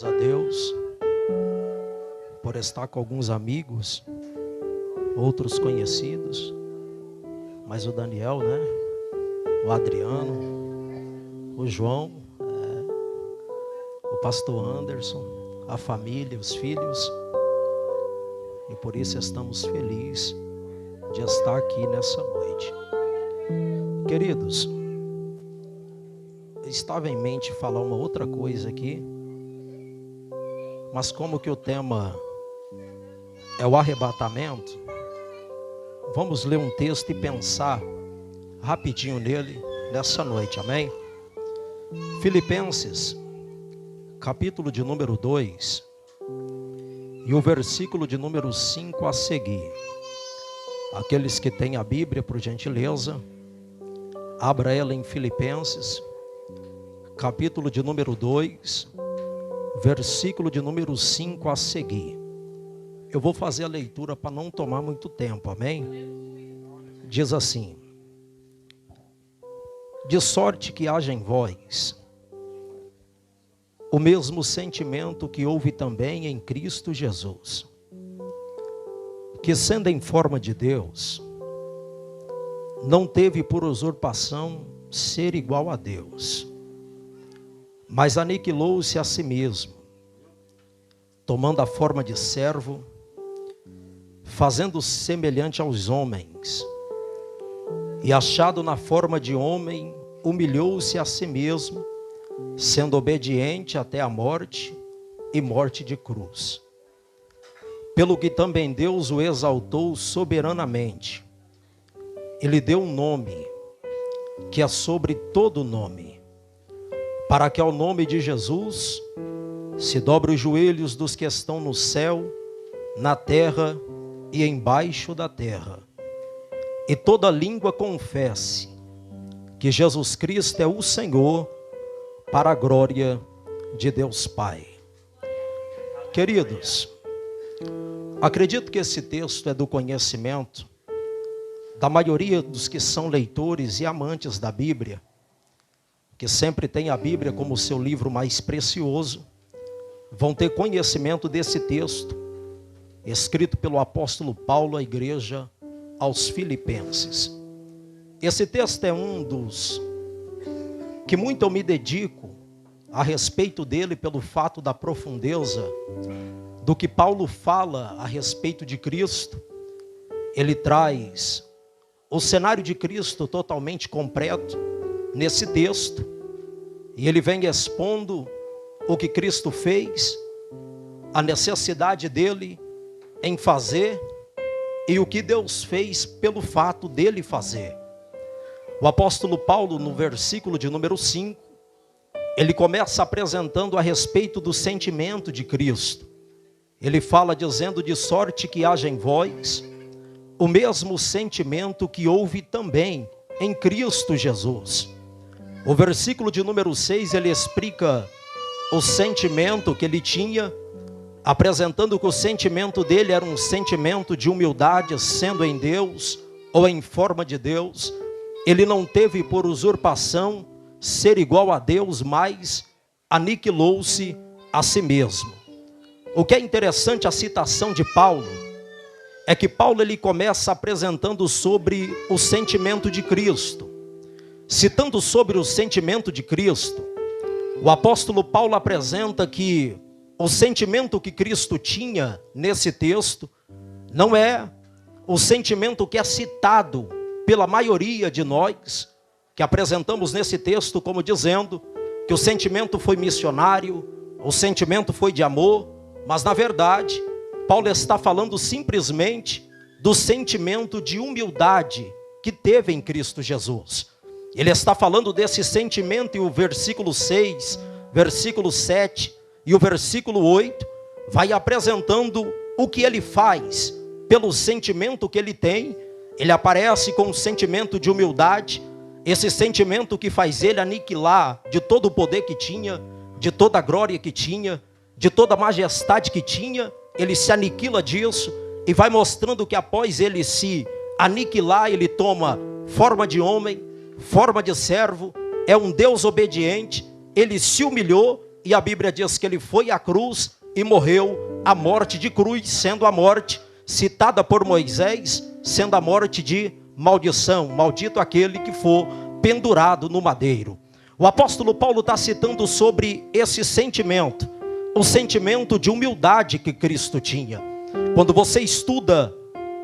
A Deus por estar com alguns amigos, outros conhecidos, mas o Daniel, né? O Adriano, o João, o pastor Anderson, a família, os filhos, e por isso estamos felizes de estar aqui nessa noite. Queridos, eu estava em mente falar uma outra coisa aqui, mas como que o tema é o arrebatamento, vamos ler um texto e pensar rapidinho nele nessa noite, amém? Filipenses, capítulo de número 2, e o versículo de número 5 a seguir. Aqueles que têm a Bíblia, por gentileza, abra ela em Filipenses, capítulo de número 2, versículo de número 5 a seguir. Eu vou fazer a leitura para não tomar muito tempo, amém? Diz assim: de sorte que haja em vós o mesmo sentimento que houve também em Cristo Jesus, que sendo em forma de Deus, não teve por usurpação ser igual a Deus, mas aniquilou-se a si mesmo, tomando a forma de servo, fazendo-se semelhante aos homens, e achado na forma de homem, humilhou-se a si mesmo, sendo obediente até a morte, e morte de cruz. Pelo que também Deus o exaltou soberanamente, e lhe deu um nome, que é sobre todo nome, para que ao nome de Jesus se dobre os joelhos dos que estão no céu, na terra e embaixo da terra, e toda língua confesse que Jesus Cristo é o Senhor, para a glória de Deus Pai. Queridos, acredito que esse texto é do conhecimento da maioria dos que são leitores e amantes da Bíblia, que sempre tem a Bíblia como seu livro mais precioso, vão ter conhecimento desse texto, escrito pelo apóstolo Paulo à igreja aos Filipenses. Esse texto é um dos que muito eu me dedico a respeito dele, pelo fato da profundeza do que Paulo fala a respeito de Cristo. Ele traz o cenário de Cristo totalmente completo nesse texto, e ele vem expondo o que Cristo fez, a necessidade dele em fazer, e o que Deus fez pelo fato dele fazer. O apóstolo Paulo, no versículo de número 5, ele começa apresentando a respeito do sentimento de Cristo. Ele fala dizendo: de sorte que haja em vós o mesmo sentimento que houve também em Cristo Jesus. O versículo de número 6, ele explica o sentimento que ele tinha, apresentando que o sentimento dele era um sentimento de humildade, sendo em Deus ou em forma de Deus. Ele não teve por usurpação ser igual a Deus, mas aniquilou-se a si mesmo. O que é interessante, a citação de Paulo, é que Paulo ele começa apresentando sobre o sentimento de Cristo. Citando sobre o sentimento de Cristo, o apóstolo Paulo apresenta que o sentimento que Cristo tinha nesse texto não é o sentimento que é citado pela maioria de nós, que apresentamos nesse texto como dizendo que o sentimento foi missionário, o sentimento foi de amor, mas na verdade, Paulo está falando simplesmente do sentimento de humildade que teve em Cristo Jesus. Ele está falando desse sentimento, e o versículo 6, versículo 7 e o versículo 8 vai apresentando o que ele faz pelo sentimento que ele tem. Ele aparece com um sentimento de humildade, esse sentimento que faz ele aniquilar de todo o poder que tinha, de toda a glória que tinha, de toda a majestade que tinha. Ele se aniquila disso e vai mostrando que após ele se aniquilar, ele toma forma de homem, forma de servo, é um Deus obediente. Ele se humilhou e a Bíblia diz que ele foi à cruz e morreu a morte de cruz, sendo a morte citada por Moisés, sendo a morte de maldição, maldito aquele que for pendurado no madeiro. O apóstolo Paulo está citando sobre esse sentimento, o sentimento de humildade que Cristo tinha. Quando você estuda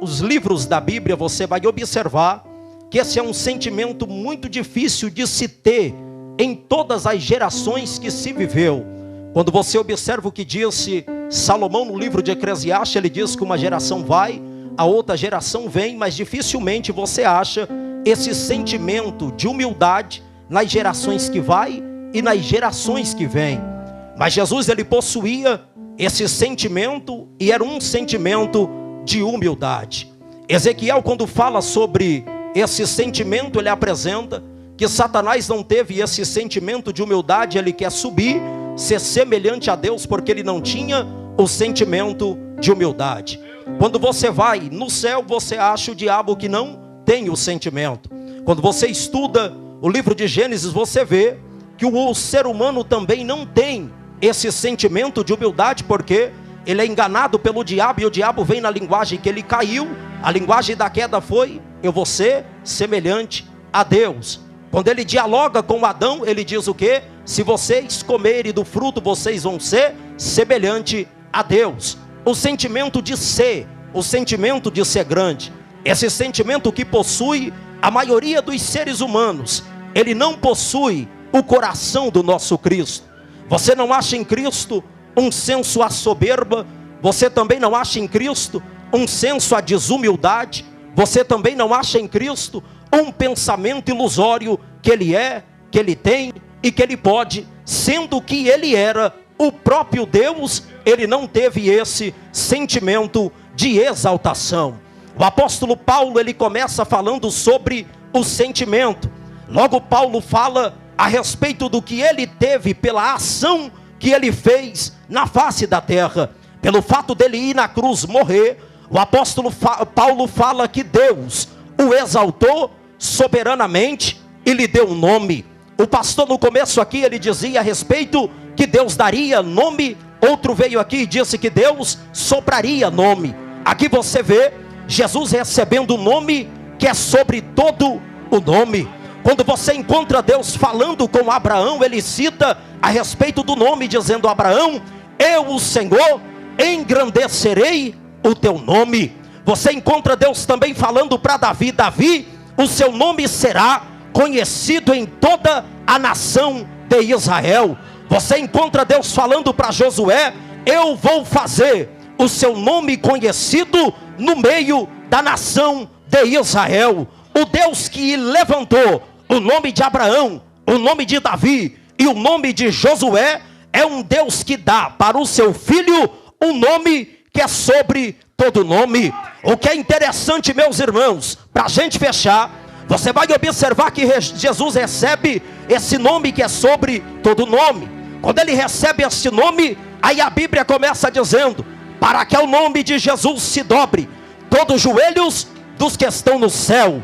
os livros da Bíblia, você vai observar que esse é um sentimento muito difícil de se ter em todas as gerações que se viveu. Quando você observa o que disse Salomão no livro de Eclesiastes, ele diz que uma geração vai, a outra geração vem, mas dificilmente você acha esse sentimento de humildade nas gerações que vai e nas gerações que vêm. Mas Jesus, ele possuía esse sentimento, e era um sentimento de humildade. Ezequiel, quando fala sobre esse sentimento, ele apresenta que Satanás não teve esse sentimento de humildade. Ele quer subir, ser semelhante a Deus, porque ele não tinha o sentimento de humildade. Quando você vai no céu, você acha o diabo que não tem o sentimento. Quando você estuda o livro de Gênesis, você vê que o ser humano também não tem esse sentimento de humildade, porque ele é enganado pelo diabo, e o diabo vem na linguagem que ele caiu. A linguagem da queda foi: eu vou ser semelhante a Deus. Quando ele dialoga com Adão, ele diz o quê? Se vocês comerem do fruto, vocês vão ser semelhante a Deus. O sentimento de ser, o sentimento de ser grande, esse sentimento que possui a maioria dos seres humanos, ele não possui o coração do nosso Cristo. Você não acha em Cristo um senso à soberba, você também não acha em Cristo um senso à desumildade, você também não acha em Cristo um pensamento ilusório que ele é, que ele tem e que ele pode, sendo que ele era o próprio Deus. Ele não teve esse sentimento de exaltação. O apóstolo Paulo, ele começa falando sobre o sentimento. Logo Paulo fala a respeito do que ele teve pela ação que ele fez na face da terra. Pelo fato dele ir na cruz morrer, o apóstolo Paulo fala que Deus o exaltou soberanamente e lhe deu um nome. O pastor no começo aqui, ele dizia a respeito que Deus daria nome. Outro veio aqui e disse que Deus sopraria nome. Aqui você vê Jesus recebendo o nome que é sobre todo o nome. Quando você encontra Deus falando com Abraão, ele cita a respeito do nome, dizendo: Abraão, eu, o Senhor, engrandecerei o teu nome. Você encontra Deus também falando para Davi: Davi, o seu nome será conhecido em toda a nação de Israel. Você encontra Deus falando para Josué: eu vou fazer o seu nome conhecido no meio da nação de Israel. O Deus que levantou o nome de Abraão, o nome de Davi e o nome de Josué, é um Deus que dá para o seu filho um nome que é sobre todo nome. O que é interessante, meus irmãos, para a gente fechar, você vai observar que Jesus recebe esse nome que é sobre todo nome. Quando ele recebe esse nome, aí a Bíblia começa dizendo: para que ao nome de Jesus se dobre todos os joelhos dos que estão no céu,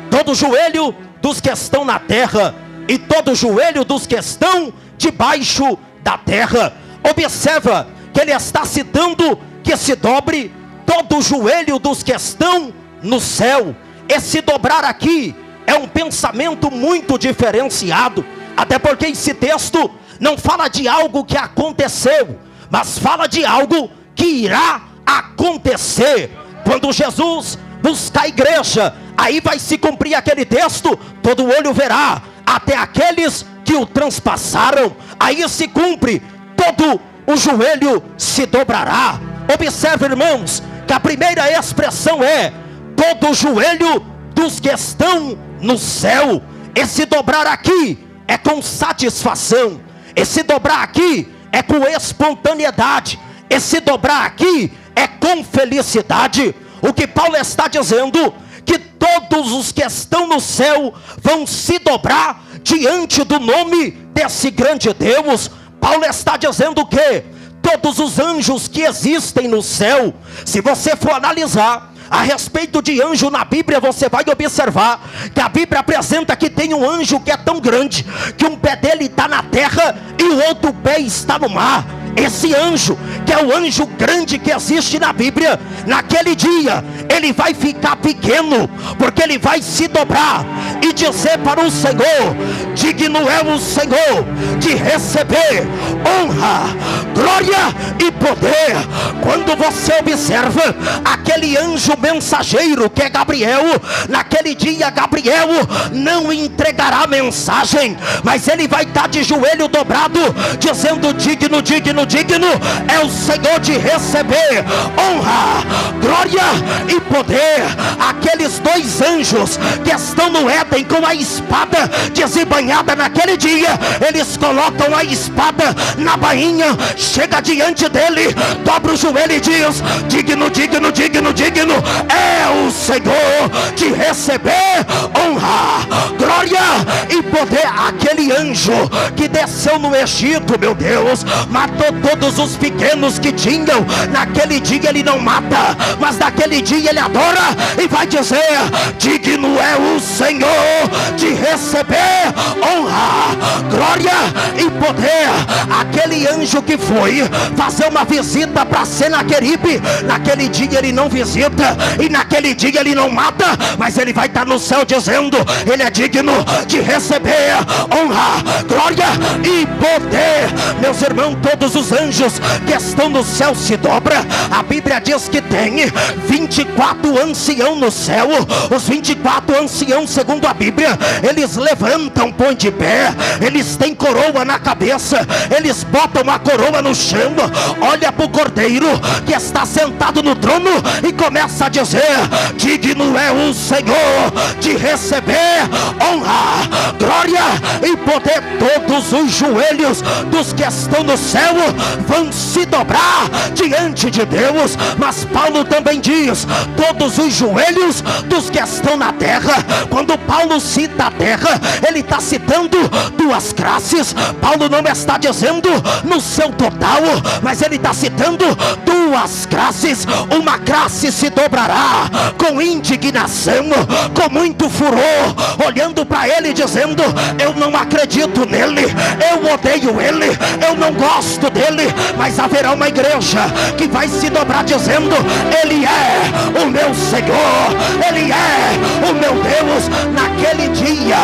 todo joelho dos que estão na terra, e todo joelho dos que estão debaixo da terra. Observa que ele está citando que se dobre todo o joelho dos que estão no céu. Esse dobrar aqui é um pensamento muito diferenciado, até porque esse texto não fala de algo que aconteceu, mas fala de algo que irá acontecer. Quando Jesus buscar a igreja, aí vai se cumprir aquele texto: todo olho verá, até aqueles que o transpassaram. Aí se cumpre: todo o joelho se dobrará. Observe, irmãos, que a primeira expressão é: todo o joelho dos que estão no céu. Esse dobrar aqui é com satisfação, esse dobrar aqui é com espontaneidade, esse dobrar aqui é com felicidade. O que Paulo está dizendo, que todos os que estão no céu vão se dobrar diante do nome desse grande Deus. Paulo está dizendo que todos os anjos que existem no céu, se você for analisar, A respeito de anjo na Bíblia, você vai observar que a Bíblia apresenta que tem um anjo que é tão grande que um pé dele está na terra e o outro pé está no mar. Esse anjo, que é o anjo grande que existe na Bíblia, naquele dia ele vai ficar pequeno, porque ele vai se dobrar e dizer para o Senhor: digno é o Senhor de receber honra, glória e poder. Quando você observa aquele anjo mensageiro que é Gabriel, naquele dia Gabriel não entregará mensagem, mas ele vai estar de joelho dobrado, dizendo: digno, digno, digno é o Senhor de receber honra, glória e poder. Aqueles dois anjos que estão no Éden com a espada desembainhada, naquele dia eles colocam a espada na bainha, chega diante dele, dobra o joelho e diz: digno, digno, digno, digno é o Senhor de receber honra, glória e poder. Aquele anjo que desceu no Egito, meu Deus, matou todos os pequenos que tinham. Naquele dia ele não mata, mas naquele dia ele adora e vai dizer: digno é o Senhor de receber honra, glória e poder. Aquele anjo que foi fazer uma visita para Senaqueribe, naquele dia ele não visita e naquele dia ele não mata, mas ele vai estar no céu dizendo: ele é digno de receber honra, glória e poder. Meus irmãos, todos os anjos que estão no céu se dobram. A Bíblia diz que tem 24 anciãos no céu. Os 24 anciãos, segundo a Bíblia, eles levantam, põem de pé, eles têm coroa na cabeça, eles botam a coroa no chão, olha para o Cordeiro que está sentado no trono e começa a dizer: digno é o Senhor de receber honra, glória e poder. Todos os joelhos dos que estão no céu vão se dobrar diante de Deus. Mas Paulo também diz: todos os joelhos dos que estão na terra. Quando Paulo cita a terra, ele está citando duas classes. Paulo não está dizendo no seu total, mas ele está citando duas classes. Uma classe se dobrará com indignação, com muito furor, olhando para ele dizendo: eu não acredito nele, eu odeio ele, eu não gosto dele. Mas haverá uma igreja que vai se dobrar dizendo: ele é o meu Senhor, ele é o meu Deus. Naquele dia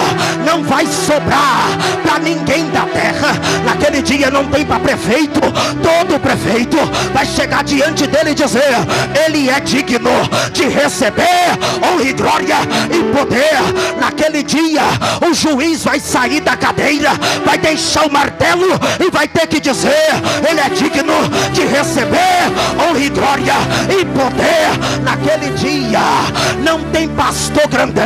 não vai sobrar para ninguém da terra. Naquele dia não tem para prefeito. Todo prefeito vai chegar diante dele e dizer: ele é digno de receber honra e glória e poder. Naquele dia o juiz vai sair da cadeira, vai deixar o martelo e vai ter que dizer: ele é digno de receber honra e glória e poder. Naquele dia não tem pastor grandão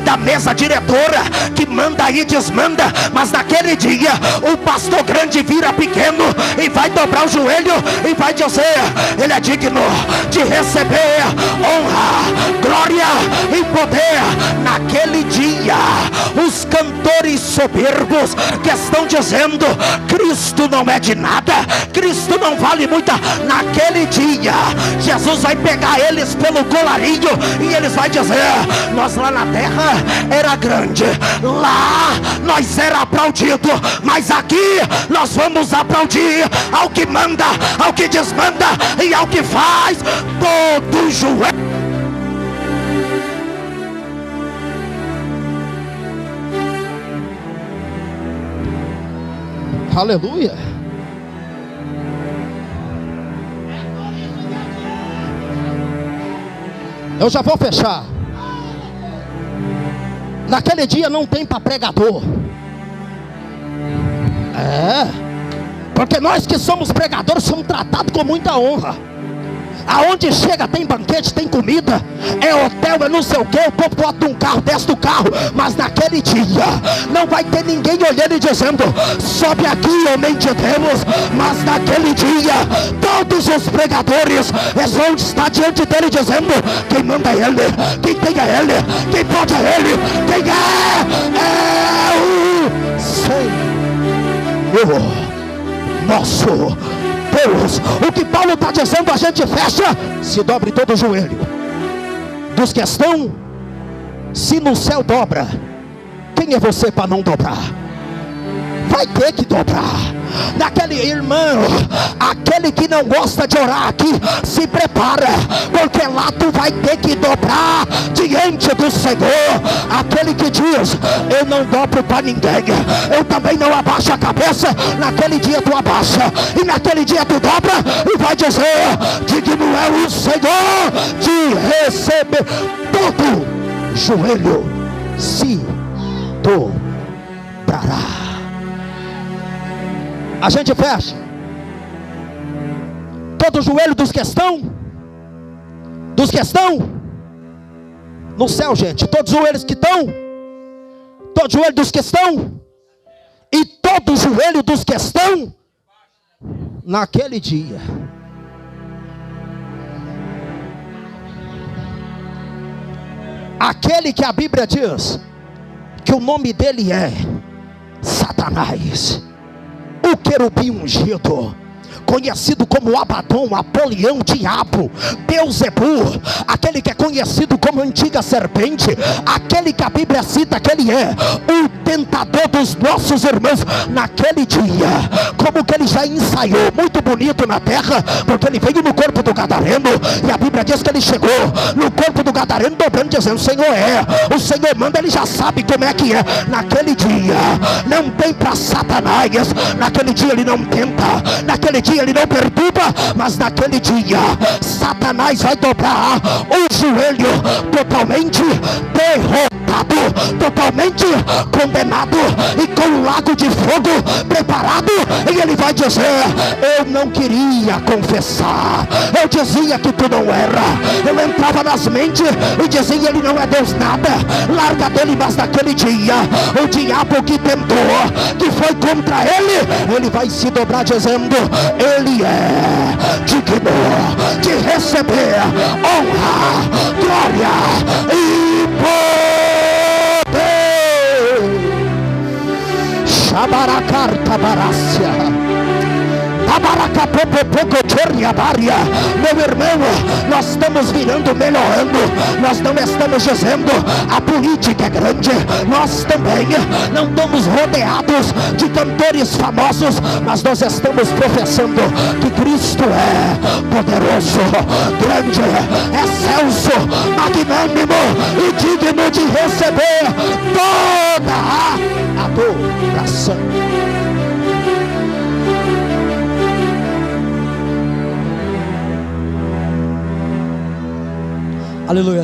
da mesa diretora que manda e desmanda, mas naquele dia o pastor grande vira pequeno e vai dobrar o joelho e vai dizer: ele é digno de receber honra, glória e poder. Naquele dia os cantores soberbos que estão dizendo: Cristo não é de nada, Cristo não vale muita. Naquele dia Jesus vai pegar eles pelo colarinho e eles vai dizer: nós lá na terra era grande, lá nós era aplaudido, mas aqui nós vamos aplaudir ao que manda, ao que desmanda e ao que faz todo joelho. Aleluia. Eu já vou fechar. Naquele dia não tem para pregador. Porque nós que somos pregadores somos tratados com muita honra. Aonde chega tem banquete, tem comida, é hotel, é não sei o que. O povo bota um carro, desce do carro. Mas naquele dia não vai ter ninguém olhando e dizendo: sobe aqui, homem de Deus. Mas naquele dia todos os pregadores vão estar diante dele dizendo: quem manda é ele, quem tem é ele, quem pode é ele, quem é o Senhor nosso Deus. O que Paulo está dizendo, a gente fecha, se dobre todo o joelho. dos que estão. Se no céu dobra, quem é você para não dobrar? Vai ter que dobrar. Naquele irmão, aquele que não gosta de orar aqui, se prepara, porque lá tu vai ter que dobrar diante do Senhor. Aquele que diz: eu não dobro para ninguém, eu também não abaixo a cabeça. Naquele dia tu abaixa, e naquele dia tu dobra, e vai dizer: digno é o Senhor de receber. Todo joelho se dobrará. A gente fecha. Todo joelho dos que estão no céu, gente. Todos os joelhos que estão. Todo joelho dos que estão. E todo joelho dos que estão naquele dia. Aquele que a Bíblia diz que o nome dele é Satanás, o querubim ungido, conhecido como Abaddon, Apolião, Diabo, Beelzebul, aquele que é conhecido como antiga serpente, aquele que a Bíblia cita que ele é o tentador dos nossos irmãos. Naquele dia, como que ele já ensaiou muito bonito na terra, porque ele veio no corpo do gadareno, e a Bíblia diz que ele chegou no corpo do gadareno dobrando, dizendo: o Senhor o Senhor manda. Ele já sabe como é que é. Naquele dia não tem para Satanás, naquele dia ele não tenta, naquele dia ele não perturba, mas naquele dia Satanás vai dobrar o joelho, totalmente derrotado, totalmente condenado, e com um lago de fogo preparado, e ele vai dizer: eu não queria confessar, eu dizia que tu não era, eu entrava nas mentes e dizia: ele não é Deus nada, larga dele. Mas naquele dia o diabo que tentou, que foi contra ele, ele vai se dobrar dizendo: ele é digno de receber honra, glória e poder. Shabarakarta barácia. Meu irmão, nós estamos virando, melhorando. Nós não estamos dizendo a política é grande, nós também não estamos rodeados de cantores famosos, mas nós estamos professando que Cristo é poderoso, grande, excelso, magnânimo e digno de receber toda a adoração. Aleluia.